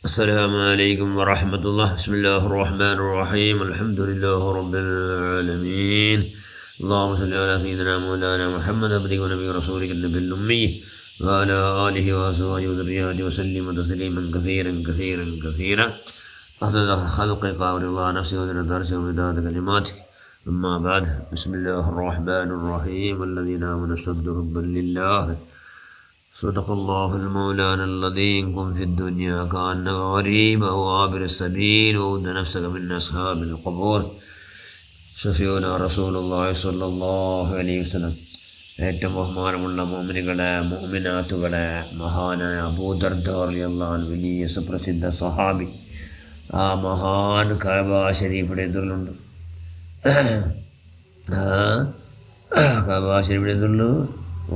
السلام عليكم ورحمة الله. بسم الله الرحمن الرحيم. الحمد لله رب العالمين. اللهم صل على سيدنا مولانا محمد عبدك ونبيك ورسولك النبي الأمي وعلى آله وأزواجه وذرياته وسلم تسليما كثيرا كثيرا كثيرا عدد خلقك ورضا نفسك وزنة عرشك ومداد كلماتك. أما بعد، بسم الله الرحمن الرحيم. الذين آمنوا اشتد حبا لله. صدق الله المولانا الذي كن في الدنيا كأنك غريب أو عابر السبيل وود نفسك من أصحاب القبور. ഷഫീഉനാ റസൂലുള്ളാഹി സ്വല്ലല്ലാഹു അലൈഹി വസല്ലം. ഏറ്റവും ബഹുമാനമുള്ള മുഅ്മിനുകളെ, മുഅ്മിനാത്തുകളെ, മഹാനായ അബൂദർദാ റളിയല്ലാഹു അൻഹു വലിയ സുപ്രസിദ്ധ സഹാബി. ആ മഹാൻ കഅബ ശരീഫിയുടെ എതിരിലുണ്ട്. കഅബ ശരീഫിയുടെ എതിരിൽ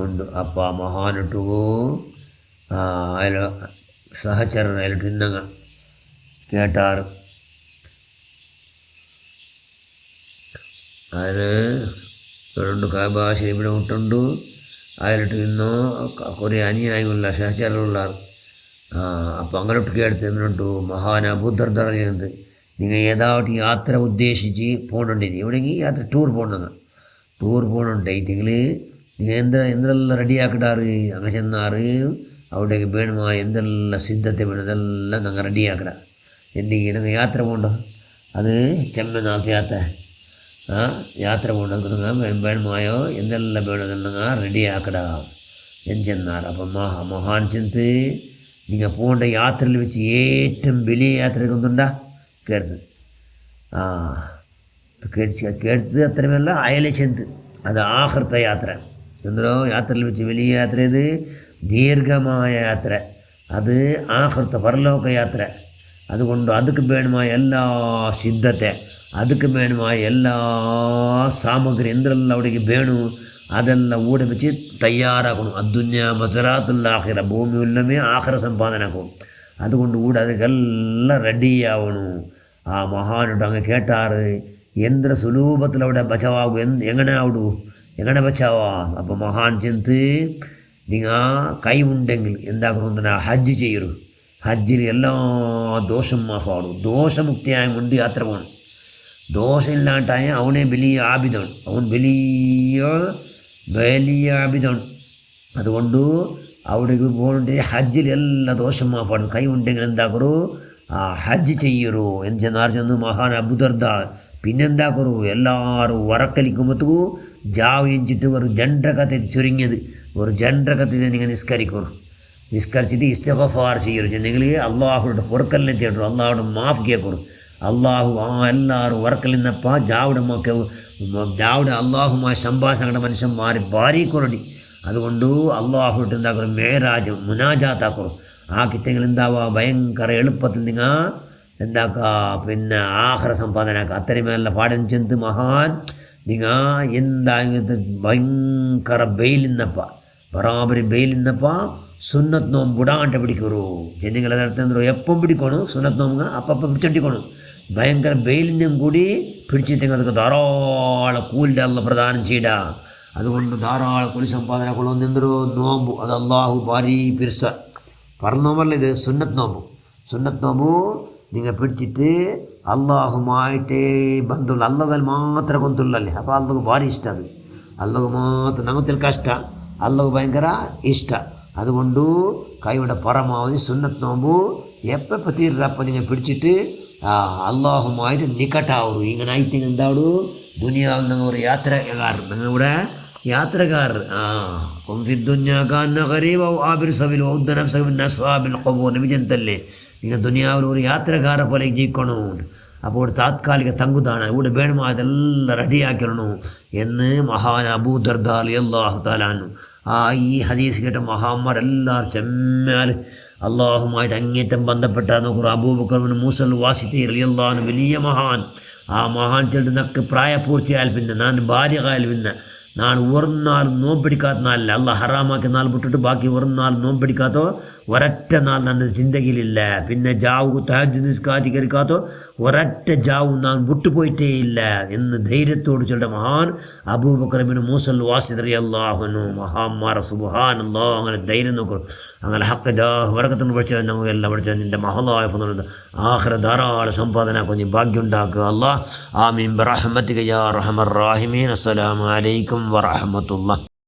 ഉണ്ട്. അപ്പം ആ മഹാനിട്ടു അതിൽ സഹചരൻ അതിലിട്ട് ഇന്നങ്ങ കേട്ടാറ്. അതിന് രണ്ട് കഅബ ശരീഫിനെ വിട്ടുണ്ട്. അതിലിട്ട് ഇന്നോ കുറേ അനുയായികളുള്ള സഹചരമുള്ളാറ്. അപ്പം അങ്ങോട്ട് കേട്ട് എന്നിട്ടു മഹാൻ അബൂദർദാ ചെയ്യുന്നത്, നിങ്ങൾ ഏതാവട്ട് യാത്ര ഉദ്ദേശിച്ച് പോകണ്ടിരി, എവിടെയെങ്കിൽ യാത്ര ടൂർ പോകണമെങ്കിൽ നിങ്ങൾ എന്തെല്ലാം റെഡിയാക്കിടാറ്. അങ്ങനെ ചെന്നാറ് അവിടേക്ക് വേണമായ എന്തെല്ലാം സിദ്ധത്തെ വേണം അതെല്ലാം ഞങ്ങൾ റെഡിയാക്കിട. എന്തെങ്കിലും ഞങ്ങൾ യാത്ര പോകണ്ടോ, അത് ചെമ്മനാഥ് യാത്ര പോകണ്ട, അത് നിങ്ങൾ വേണമായോ എന്തെല്ലാം വേണം അതെല്ലാം റെഡിയാക്കിട എന്ന് ചെന്നാറ്. അപ്പം മഹാൻ ചെന്ന് നിങ്ങൾ പോകേണ്ട യാത്രയിൽ വെച്ച് ഏറ്റവും വലിയ യാത്ര ഒന്നുണ്ടാ കേട്ടത്. കേട്ടത് അത്രമല്ല അയലെ ചെന്ന് അത് ആഹൃത്ത യാത്ര എന്തോ യാത്രയിൽ വെച്ച് വലിയ യാത്ര, ഇത് ദീർഘമായ യാത്ര, അത് ആഹൃത്ത പരലോക യാത്ര. അതുകൊണ്ട് അതുക്ക് വേണമായ എല്ലാ സിദ്ധത്തെ, അതുക്ക് വേണമായ എല്ലാ സാമഗ്രി എന്തെല്ലാം അവിടേക്ക് വേണു അതെല്ലാം ഊടെ വെച്ച് തയ്യാറാക്കണം. അദ്ദുന്യ മസറാത്തുൽ ആഖിറ, ഭൂമി ഉല്ലമേ ആഖിറ സമ്പാദനാക്കും. അതുകൊണ്ട് ഊടെ അതൊക്കെല്ലാം റെഡിയാവണു. ആ മഹാനോട് അങ്ങ് കേട്ടാറ് എന്ത്ര സുലൂപത്തിൽ അവിടെ ബച്ചാവാകും, എങ്ങനെ ബച്ചാവാ. അപ്പം മഹാൻ ചെന്ന് നിങ്ങൾ കൈ ഉണ്ടെങ്കിൽ എന്താക്കണം, ഹജ്ജ് ചെയ്യൂ. ഹജ്ജിൽ എല്ലാ ദോഷം മാഫാടും, ദോഷമുക്തിയായ കൊണ്ട് യാത്ര പോകണം. ദോഷമില്ലാണ്ടായ അവനെ വലിയ ആബിദാണ്, അവൻ വലിയ ആബിദാണ്. അതുകൊണ്ട് അവിടേക്ക് പോകേണ്ട ഹജ്ജിൽ എല്ലാ ദോഷം മാഫാടും. കൈ ഉണ്ടെങ്കിൽ എന്താക്കറു, ഹജ്ജ് ചെയ്യൂ എന്ന് ചെന്ന് മഹാൻ അബൂദർദാ. പിന്നെന്താക്കറു, എല്ലാവരും വറക്കലിക്കുമ്പോഴത്തേക്കു ജാവിച്ചിട്ട് ഒരു ജണ്ടകത്തെ ചുരുങ്ങിയത് ഒരു ജണ്ടകത്തെ നിങ്ങൾ നിസ്കരിച്ചിട്ട് ഇസ്തിഗ്ഫാർ ചെയ്യൂ. ചെന്നെങ്കിൽ അള്ളാഹുടെ പൊറുക്കലിനെ തേട്ടു, അള്ളാഹുടെ മാഫ് കേൾക്കൂ. അള്ളാഹു എല്ലാവരും വറക്കൽ നിന്നപ്പോൾ ജാവുടെ അള്ളാഹുമായി സംഭാഷണങ്ങളുടെ മനുഷ്യന്മാർ ഭാര്യക്കൊരടി. അതുകൊണ്ട് അള്ളാഹുട്ട് എന്താക്കും, മേരാജ് മുനാജാത്താക്കറു. ആക്കിത്തെങ്കിൽ എന്താവുക, ഭയങ്കര എളുപ്പത്തിൽ നിങ്ങൾ എന്താക്കുക, പിന്നെ ആഹാര സമ്പാദനാക്കുക. അത്രയുമല്ല പാടം ചെന്ന് മഹാൻ നിങ്ങൾ എന്താ ഭയങ്കര ബെയിലിന്നപ്പ ബറാബരി ബെയിലിന്നപ്പോൾ സുന്നത്ത് നോമ്പ് വിടാണ്ട് പിടിക്കൂ. നിങ്ങൾ അതെടുത്ത് എപ്പം പിടിക്കണു സുന്നത്ത് നോമ്പ് അപ്പം പിടിച്ചോണ്ടിക്കണു. ഭയങ്കര ബെയിലിനും കൂടി പിടിച്ചിട്ടെങ്കിൽ അതൊക്കെ ധാരാളം കൂലിൻ്റെ അല്ല പ്രദാനം ചെയ്യട. അതുകൊണ്ട് ധാരാളം കൂലി സമ്പാദന കൊള്ളുന്നെന്തോ നോമ്പ്, അത് അള്ളാഹു ഭാരി പിർസ പറഞ്ഞോമ്പല്ല. ഇത് സുന്നത്ത് നോമ്പ് നിങ്ങൾ പിടിച്ചിട്ട് അള്ളാഹുമായിട്ടേ ബന്ധുള്ള അള്ളകൾ മാത്രം കൊണ്ടുള്ളല്ലേ. അപ്പോൾ അള്ളഹു ഭാരി ഇഷ്ടം, അത് അള്ളഹു മാത്രം ഞങ്ങൾക്ക് കഷ്ട, അള്ളഹു ഭയങ്കര ഇഷ്ട. അതുകൊണ്ട് കൈയുടെ പരമാവധി സുന്നത്ത് നോമ്പ് എപ്പോൾ തീർന്നപ്പം നിങ്ങൾ പിടിച്ചിട്ട് അള്ളാഹുമായിട്ട് നിക്കട്ടാവൂ. ഇങ്ങനെ ആയിട്ടെങ്കിൽ എന്താവൂ, ദുനിയാവിൽ നിങ്ങൾ ഒരു യാത്രക്കാർ, നിങ്ങളിവിടെ യാത്രക്കാർ. നബിജന്തല്ലേ, നിങ്ങൾ ദുനിയാവിൽ ഒരു യാത്രക്കാരെ പോലെ ജീവിക്കണം. അപ്പോൾ താത്കാലിക തങ്കുതാണ് ഇവിടെ വേണമോ അതെല്ലാം റെഡിയാക്കണം എന്ന് മഹാൻ അബൂദർദാ റളിയല്ലാഹു തആല അൻഹു. ഈ ഹദീസ് കേട്ട മഹാന്മാരെല്ലാവരും ചെമ്മാൽ അള്ളാഹുമായിട്ട് അങ്ങേറ്റം ബന്ധപ്പെട്ട നോക്കൂ. അബൂബക്കർ മൂസൽ വാസിത്തി റളിയല്ലാഹു അൻഹു വലിയ മഹാൻ. ആ മഹാൻ ചെല്ലുന്നൊക്കെ പ്രായപൂർത്തിയായാൽ പിന്നെ ഞാൻ ഭാര്യകായാൽ പിന്നെ നാൾ ഒരു നാൾ നോമ്പടിക്കാത്ത നാളില്ല അള്ളാഹ് ഹറാമാക്കിയ നാൾ വിട്ടിട്ട് ബാക്കി ഒരു നാൾ നോമ്പടിക്കാത്തോ ഒരൊറ്റ നാൾ ನನ್ನ ജിന്ദഗിയിലില്ല. പിന്നെ ജാവു തഹജ്ജുദ് നിസ്കാരിക്കാത്തോ ഒരൊറ്റ ജാവും നാം വിട്ടുപോയിട്ടേ ഇല്ല എന്ന് ധൈര്യത്തോട് ചൊല്ലുന്ന മഹാൻ അബൂബക്കർ ഇബ്നു മൂസൽ വാസിദ് റളിയല്ലാഹു അൻഹു മഹാന്മാർ. സുബ്ഹാനല്ലാഹ്. അങ്ങനെ ധൈര്യം നോക്കും. അങ്ങനെ ഹക്കിൻ്റെ വറക്കത്തിന് പഠിച്ച നമുക്കെല്ലാം പഠിച്ച നിൻ്റെ മഹലായ ഫضലുണ്ട് ആഖിറ ധാരാളം സമ്പാദന കൊഞ്ഞ് ഭാഗ്യം ഉണ്ടാക്കുക അല്ലാഹ്. ആമീൻ ബിറഹ്മതിക യാ അർഹമർ റഹീമീൻ. അസ്സലാമു അലൈക്കും വറഹ്മത്തുള്ളാഹി.